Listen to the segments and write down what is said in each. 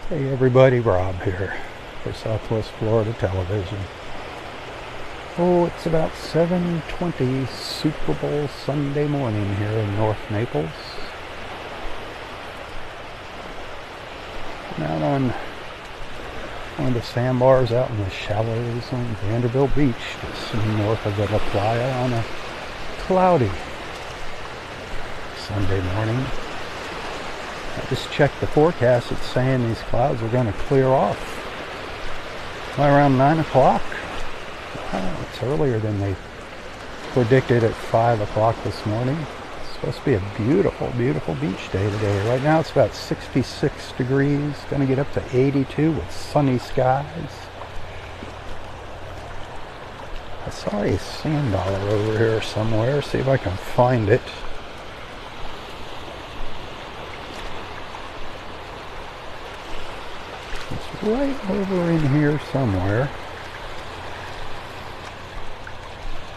Hey everybody, Rob here for Southwest Florida Television. Oh, it's about 7:20 Super Bowl Sunday morning here in North Naples. I'm out on one of the sandbars out in the shallows on Vanderbilt Beach, just north of the La Playa on a cloudy Sunday morning. I just checked the forecast. It's saying these clouds are going to clear off by around 9 o'clock. Oh, it's earlier than they predicted at 5 o'clock this morning. It's supposed to be a beautiful, beautiful beach day today. Right now it's about 66 degrees. Going to get up to 82 with sunny skies. I saw a sand dollar over here somewhere. See if I can find it. Right over in here somewhere.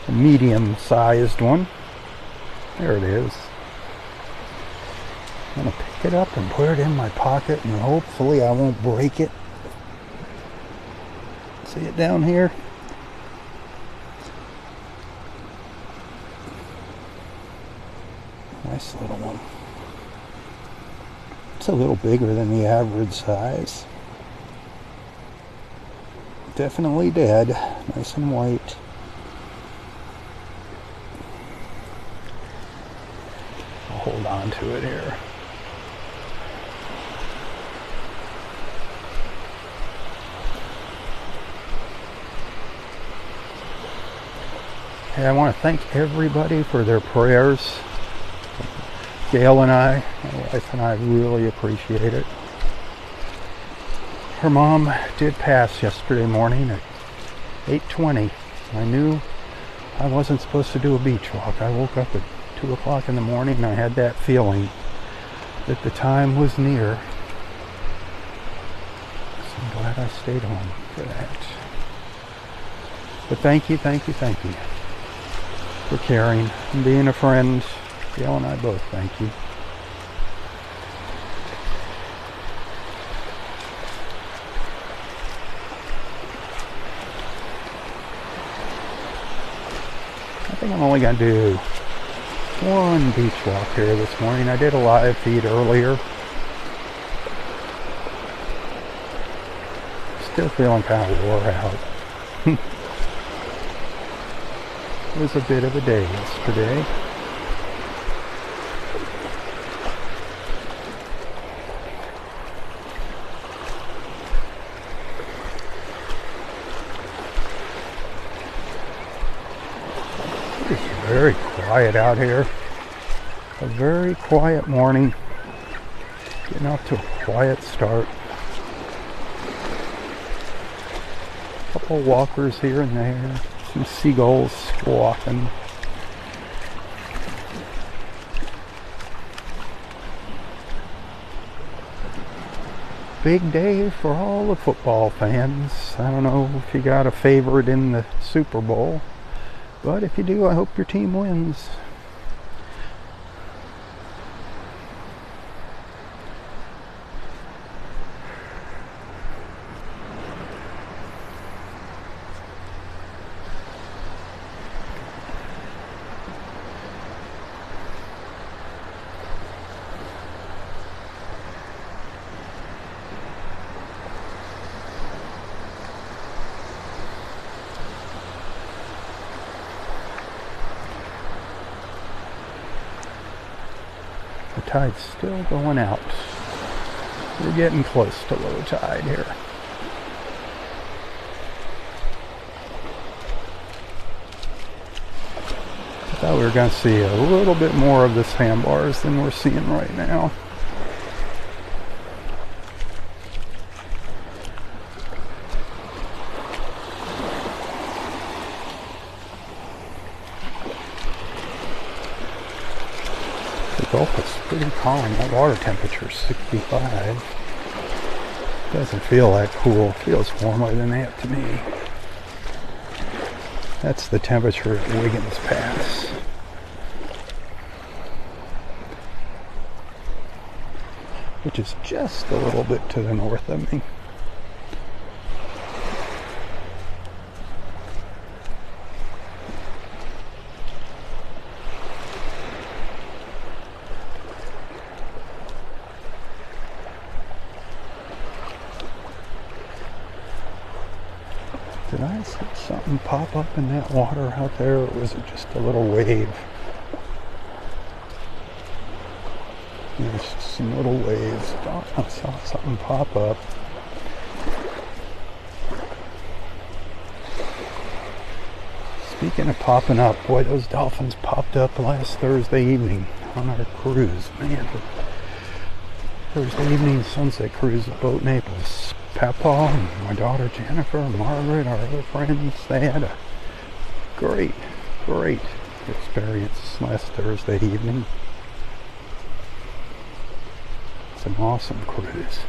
A medium-sized one. There it is. I'm going to pick it up and put it in my pocket, and hopefully I won't break it. See it down here? Nice little one. It's a little bigger than the average size. Definitely dead. Nice and white. I'll hold on to it here. Hey, I want to thank everybody for their prayers. Gail and I, my wife and I, really appreciate it. Her mom did pass yesterday morning at 8:20. I knew I wasn't supposed to do a beach walk. I woke up at 2 o'clock in the morning and I had that feeling that the time was near. So I'm glad I stayed home for that. But thank you for caring and being a friend. Gail and I both thank you. I think I'm only going to do one beach walk here this morning. I did a live feed earlier. Still feeling kind of wore out. It was a bit of a day yesterday. It's very quiet out here. A very quiet morning. Getting off to a quiet start. A couple of walkers here and there. Some seagulls squawking. Big day for all the football fans. I don't know if you got a favorite in the Super Bowl, but if you do, I hope your team wins. The tide's still going out. We're getting close to low tide here. I thought we were going to see a little bit more of the sandbars than we're seeing right now. The Gulf is pretty calm. The water temperature is 65. Doesn't feel that cool. It feels warmer than that to me. That's the temperature at Wiggins Pass. which is just a little bit to the north of me. Did I see something pop up in that water out there, or was it just a little wave? There's just some little waves. I saw something pop up. Speaking of popping up, boy, those dolphins popped up last Thursday evening on our cruise. Man, Thursday evening sunset cruise at Boat Naples. Papa and my daughter Jennifer and Margaret, our other friends, they had a great experience last Thursday evening. It's an awesome cruise.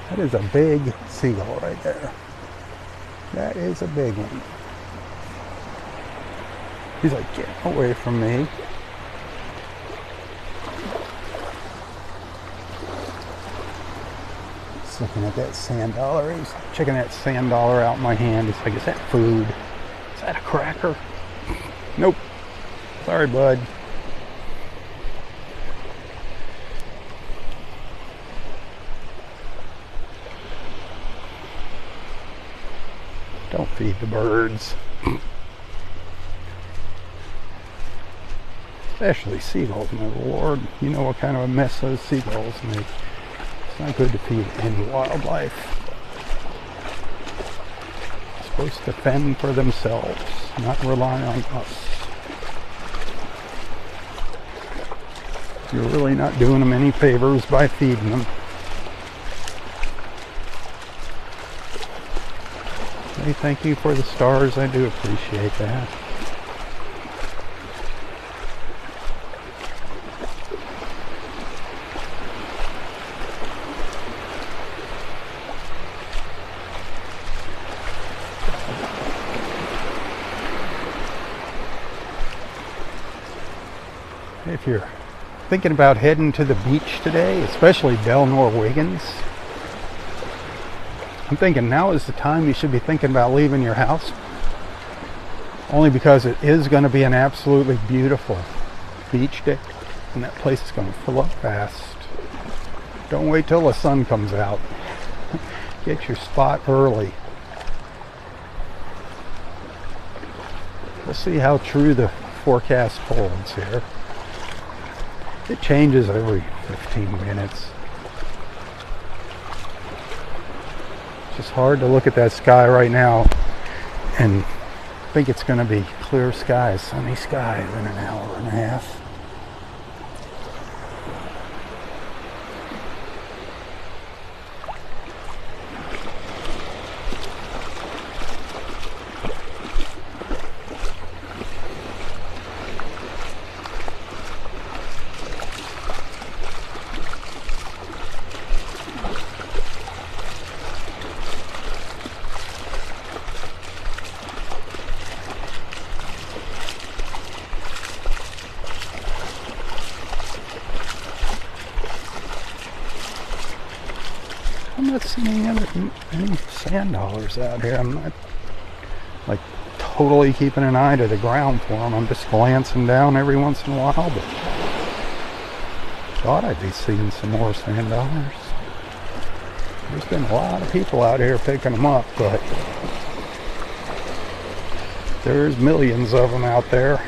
That is a big seagull right there. That is a big one. He's like, get away from me. He's looking at that sand dollar. He's checking that sand dollar out in my hand. He's like, is that food? Is that a cracker? Nope. Sorry, bud. Don't feed the birds. Especially seagulls, my lord. You know what kind of a mess those seagulls make. It's not good to feed any wildlife. They're supposed to fend for themselves, not rely on us. You're really not doing them any favors by feeding them. Hey, thank you for the stars. I do appreciate that. If you're thinking about heading to the beach today, especially Del Norwegians, I'm thinking now is the time you should be thinking about leaving your house. Only because it is going to be an absolutely beautiful beach day, and that place is going to fill up fast. Don't wait till the sun comes out. Get your spot early. We'll see how true the forecast holds here. It changes every 15 minutes. It's just hard to look at that sky right now and think it's going to be clear skies, sunny skies in an hour and a half. I'm not seeing any sand dollars out here. I'm not like totally keeping an eye to the ground for them. I'm just glancing down every once in a while, but thought I'd be seeing some more sand dollars. There's been a lot of people out here picking them up, but there's millions of them out there.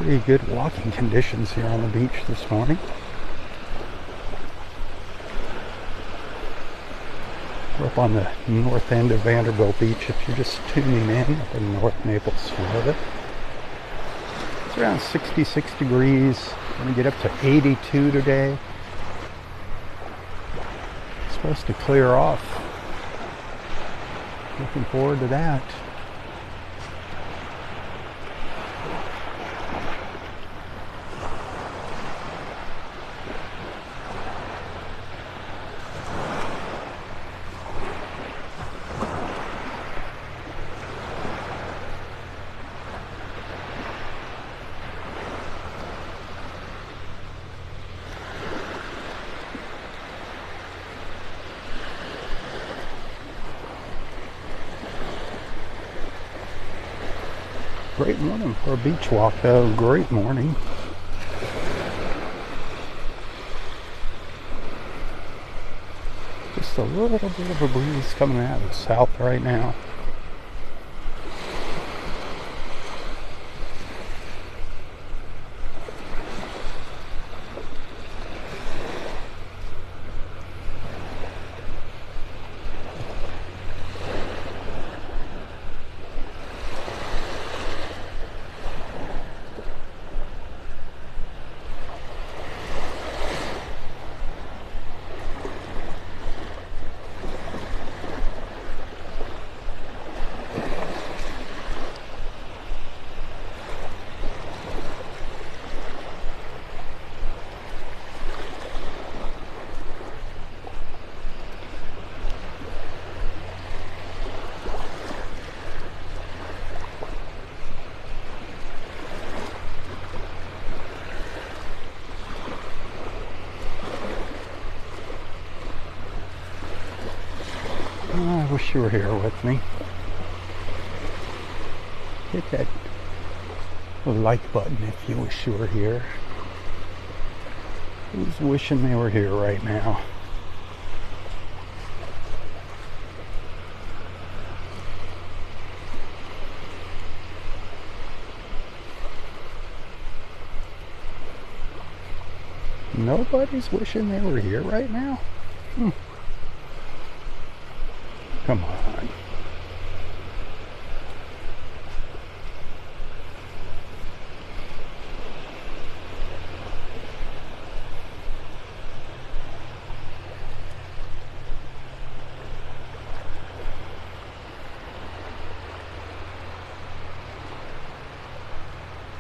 Pretty good walking conditions here on the beach this morning. We're up on the north end of Vanderbilt Beach if you're just tuning in, up in North Naples, Florida. It's around 66 degrees. Going to get up to 82 today. It's supposed to clear off. Looking forward to that. Great morning for a beach walk, though. Great morning. Just a little bit of a breeze coming out of the south right now. I wish you were here with me. Hit that like button if you wish you were here. Who's wishing they were here right now? Nobody's wishing they were here right now? Come on.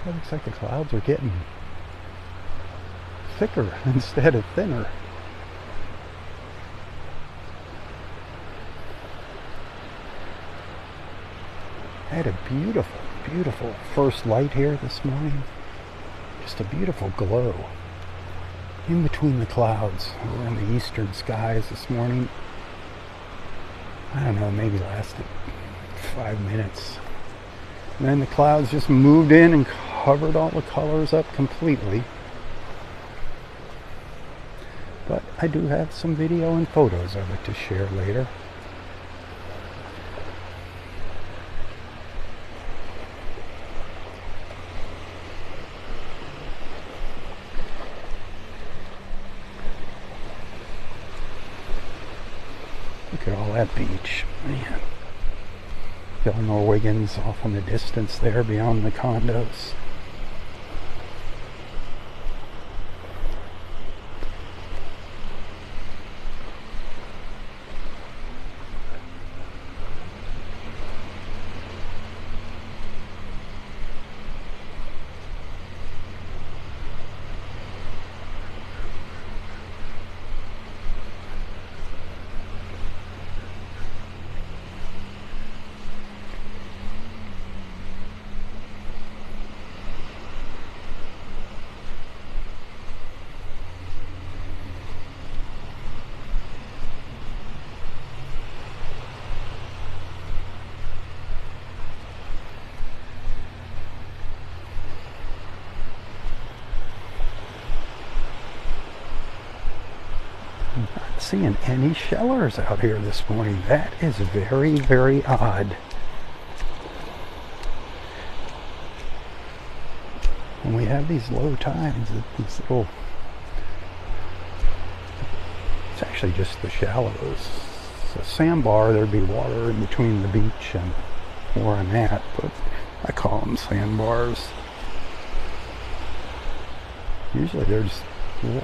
It looks like the clouds are getting thicker instead of thinner. I had a beautiful, beautiful first light here this morning. Just a beautiful glow in between the clouds over in the eastern skies this morning. I don't know, maybe lasted 5 minutes. And then the clouds just moved in and covered all the colors up completely. But I do have some video and photos of it to share later. Look at all that beach, man. Illinois Wiggins off in the distance there beyond the condos. Not seeing any shellers out here this morning. That is very, very odd. when we have these low tides, these little, it's actually just the shallows. It's a sandbar, there'd be water in between the beach and where I'm at, but I call them sandbars. Usually there's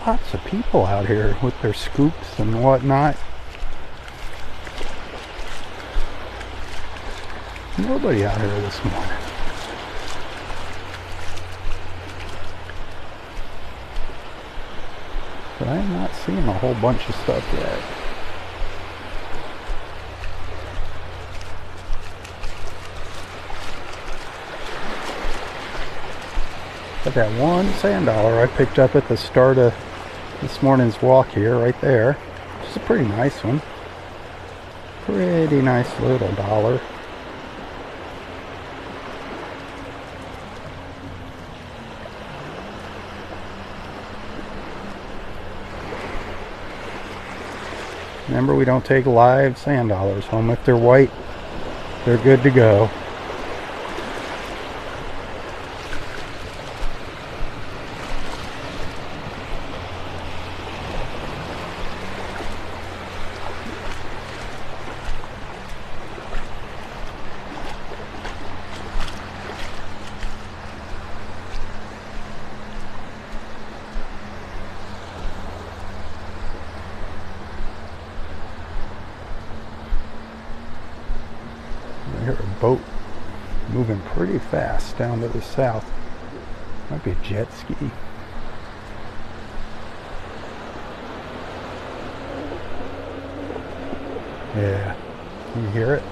lots of people out here with their scoops and whatnot. Nobody out here this morning. But I'm not seeing a whole bunch of stuff yet. But that one sand dollar I picked up at the start of this morning's walk here, right there, which is a pretty nice one. Pretty nice little dollar. Remember, we don't take live sand dollars home. If they're white, they're good to go. I hear a boat moving pretty fast down to the south. Might be a jet ski. Yeah, can you hear it?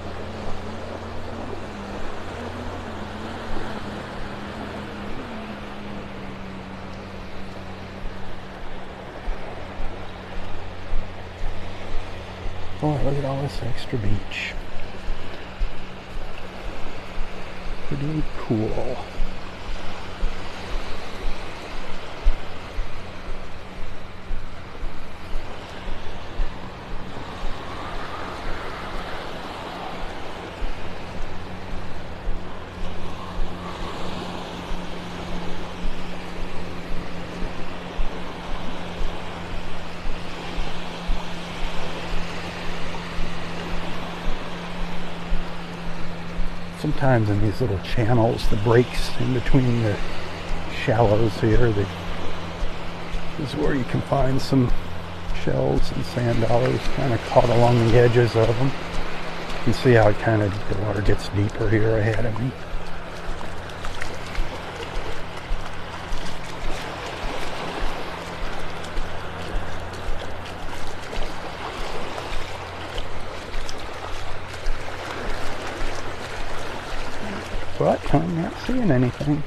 Boy, look at all this extra beach. Pretty cool. Sometimes in these little channels, the breaks in between the shallows here, this is where you can find some shells and sand dollars kind of caught along the edges of them. You can see how it kind of, the water gets deeper here ahead of me. But I'm not seeing anything.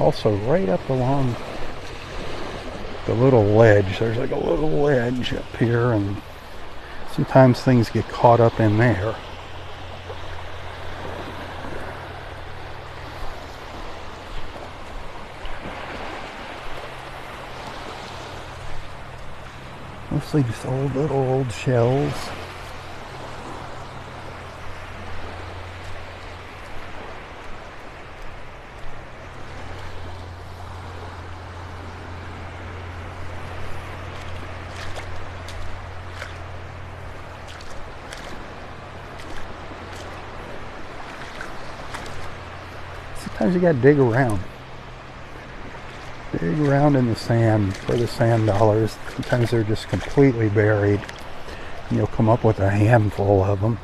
Also, right up along the little ledge, there's like a little ledge up here, and sometimes things get caught up in there. Mostly just old shells. Sometimes you gotta dig around. Dig around in the sand for the sand dollars. Sometimes they're just completely buried. And you'll come up with a handful of them.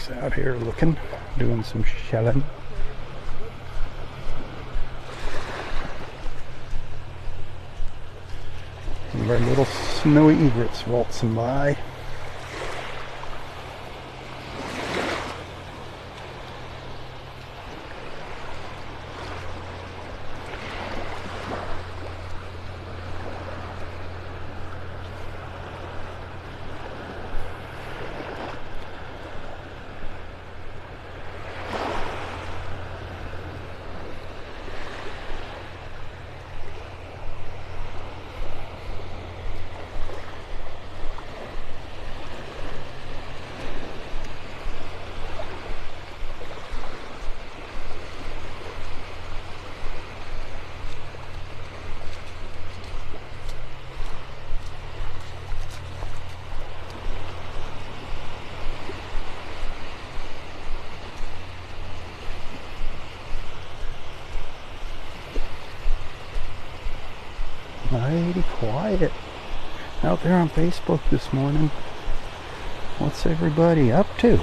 Just out here looking, doing some shelling. And our little snowy egrets waltzing by. Mighty quiet out there on Facebook this morning. What's everybody up to?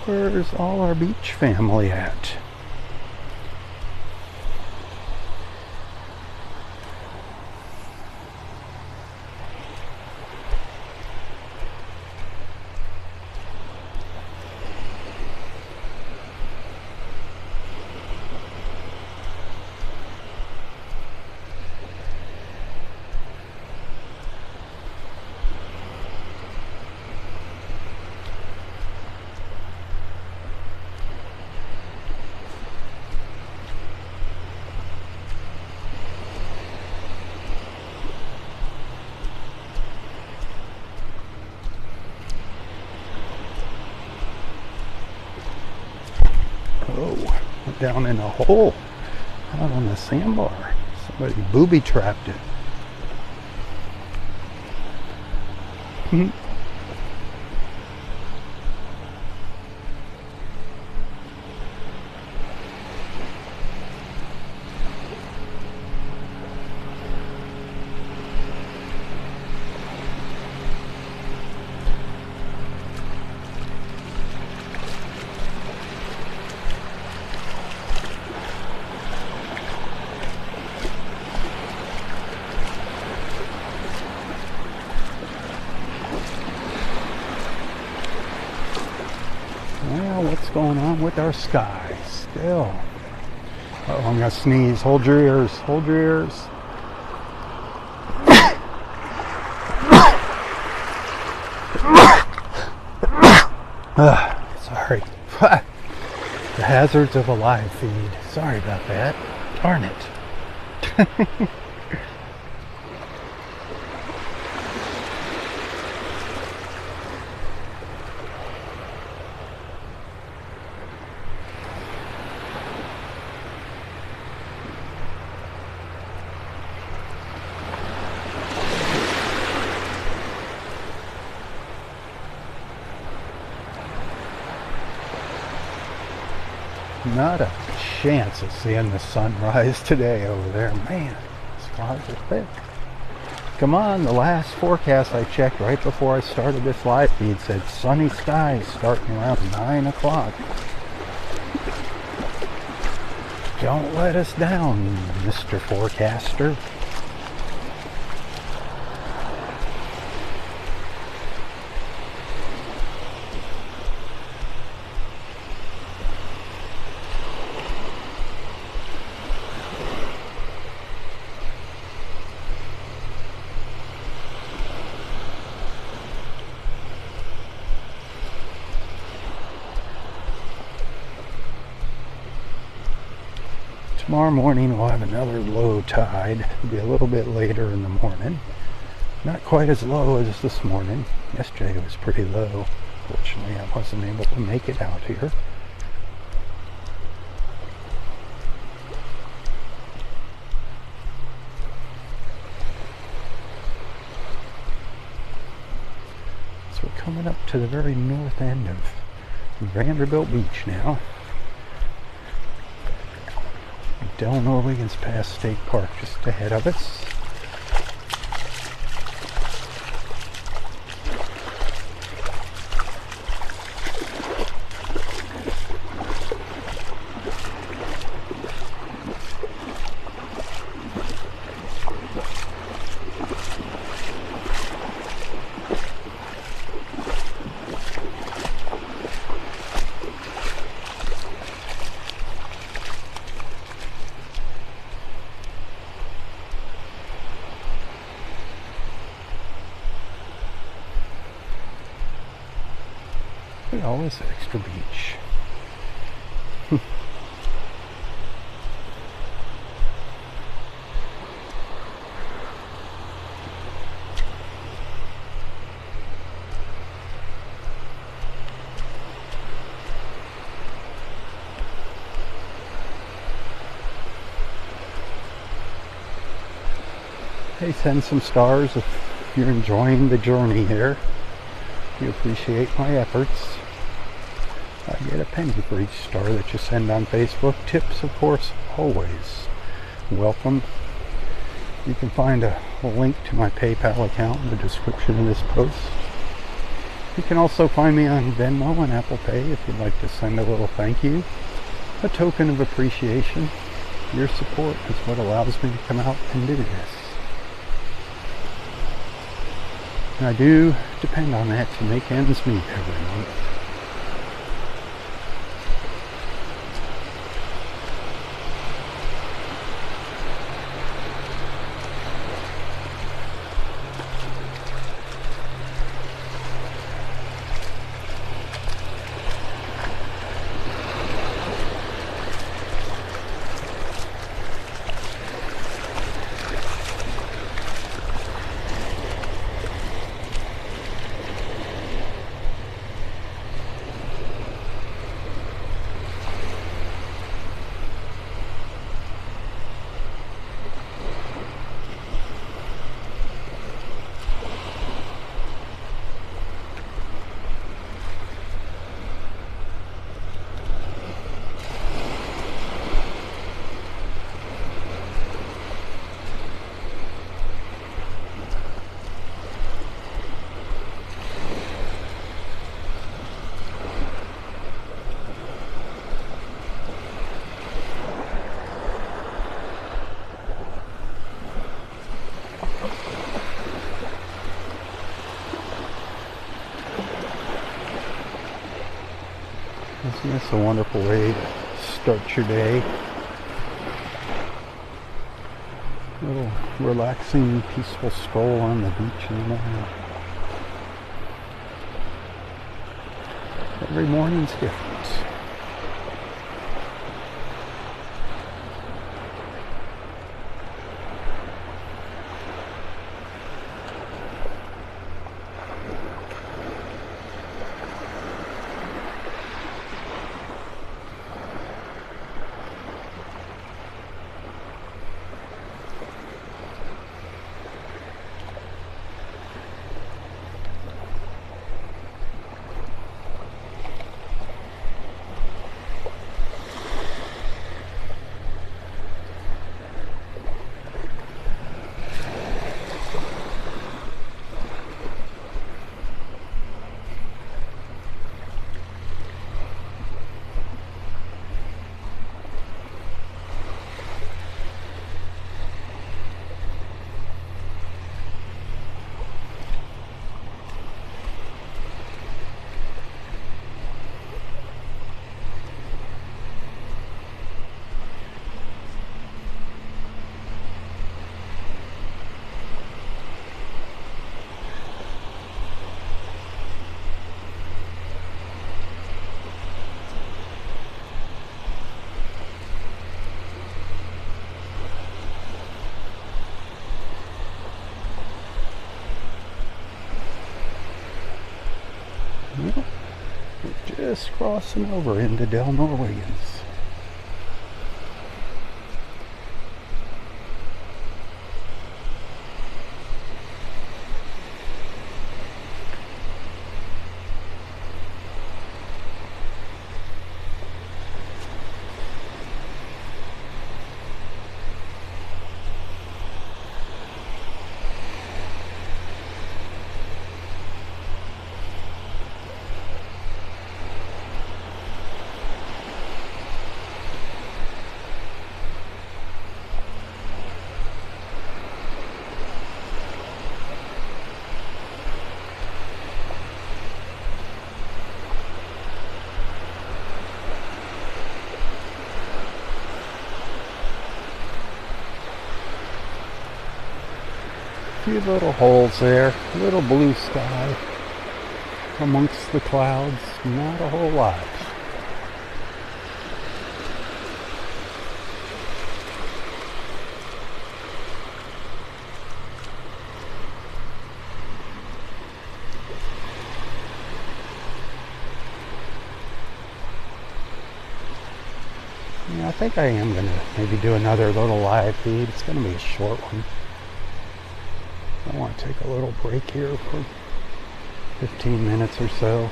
Where's all our beach family at? Oh, went down in a hole out on the sandbar. Somebody booby trapped it. Well, what's going on with our sky still? Uh-oh, I'm gonna sneeze. Hold your ears. Hold your ears. Sorry. The hazards of a live feed. Sorry about that. Darn it. Not a chance of seeing the sunrise today over there. Man, these clouds are thick. Come on, the last forecast I checked right before I started this live feed said sunny skies starting around 9 o'clock. Don't let us down, Mr. Forecaster. Tomorrow morning we'll have another low tide. It'll be a little bit later in the morning. Not quite as low as this morning. Yesterday it was pretty low. Fortunately, I wasn't able to make it out here. So we're coming up to the very north end of Vanderbilt Beach now. Del Norwegian's past State Park just ahead of us. Look at all this extra beach. Hey, send some stars if you're enjoying the journey here. If you appreciate my efforts. I get a penny for each star that you send on Facebook. Tips, of course, always welcome. You can find a link to my PayPal account in the description of this post. You can also find me on Venmo and Apple Pay if you'd like to send a little thank you, a token of appreciation. Your support is what allows me to come out and do this. And I do depend on that to make ends meet every month. Isn't this a wonderful way to start your day? A little relaxing, peaceful stroll on the beach in the morning. Every morning's different. Well, we're just crossing over into Del Norwegians. Few little holes there, little blue sky. amongst the clouds, not a whole lot. Yeah, I think I am going to maybe do another little live feed. It's going to be a short one. I want to take a little break here for 15 minutes or so.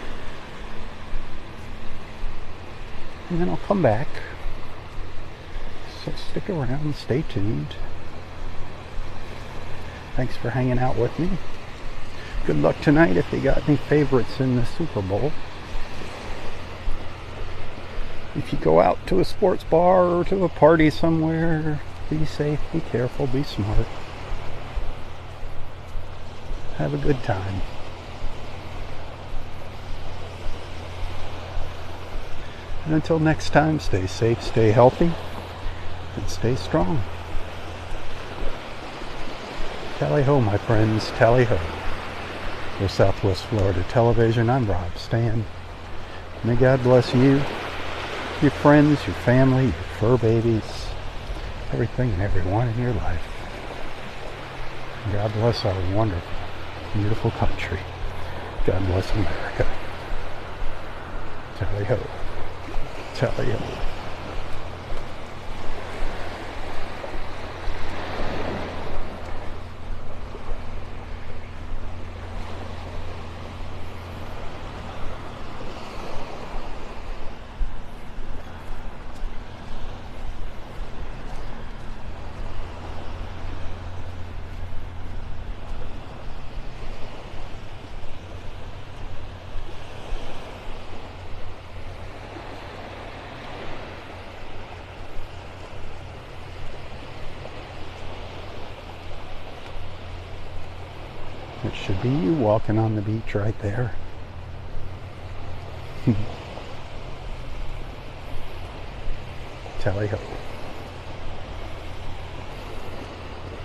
And then I'll come back. So stick around, stay tuned. Thanks for hanging out with me. Good luck tonight if you got any favorites in the Super Bowl. If you go out to a sports bar or to a party somewhere, be safe, be careful, be smart. Have a good time. And until next time, stay safe, stay healthy, and stay strong. Tally ho, my friends, tally ho. For Southwest Florida Television, I'm Rob Stan. May God bless you, your friends, your family, your fur babies, everything and everyone in your life. And God bless our wonderful, beautiful country. God bless America. Tally ho. Tally ho. It should be you walking on the beach right there. Tally ho.